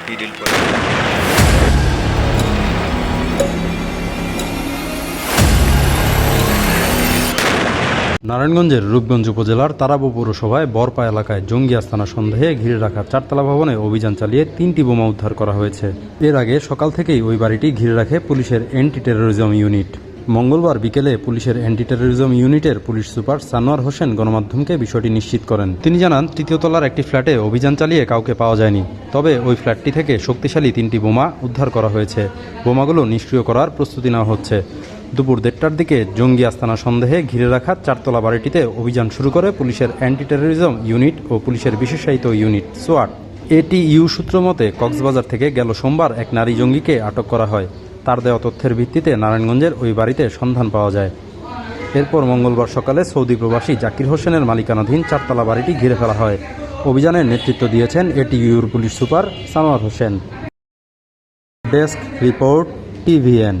কি ডিল করে। নারায়ণগঞ্জের রূপগঞ্জ উপজেলার তারাবো পৌরসভায় বরপা এলাকায় জঙ্গি আস্তানা সন্দেহে ঘিরে রাখা চারতলা ভবনে অভিযান চালিয়ে 3টি বোমা উদ্ধার করা হয়েছে। এর আগে সকাল থেকেই ওই বাড়িটি ঘিরে রাখে পুলিশের অ্যান্টি টেরোরিজম ইউনিট। মঙ্গলবার বিকেলে পুলিশের অ্যান্টি টেরোরিজম ইউনিটের পুলিশ সুপার সানোয়ার হোসেন গণমাধ্যমকে বিষয়টি নিশ্চিত করেন। তিনি জানান, তৃতীয় তলার একটি ফ্ল্যাটে অভিযান চালিয়ে কাউকে পাওয়া যায়নি, তবে ওই ফ্ল্যাটটি থেকে শক্তিশালী 3টি বোমা উদ্ধার করা হয়েছে। বোমাগুলো নিষ্ক্রিয় করার প্রস্তুতি নেওয়া হচ্ছে। দুপুর 1:30টার দিকে জঙ্গি আস্তানা সন্দেহে ঘিরে রাখা চারতলা বাড়িটিতে অভিযান শুরু করে পুলিশের অ্যান্টি টেরোরিজম ইউনিট ও পুলিশের বিশেষায়িত ইউনিট সোয়াট। এটিইউ সূত্র মতে কক্সবাজার থেকে গেল সোমবার এক নারী জঙ্গিকে আটক করা হয়। তার দেওয়া তথ্যের ভিত্তিতে নারায়ণগঞ্জের ওই বাড়িতে সন্ধান পাওয়া যায়। এরপর মঙ্গলবার সকালে সৌদি প্রবাসী জাকির হোসেনের মালিকানাধীন চারতলা বাড়িটি ঘিরে ফেলা হয়। অভিযানের নেতৃত্ব দিয়েছেন এটিইউর police super Sanowar Hossain. Desk report, TVN.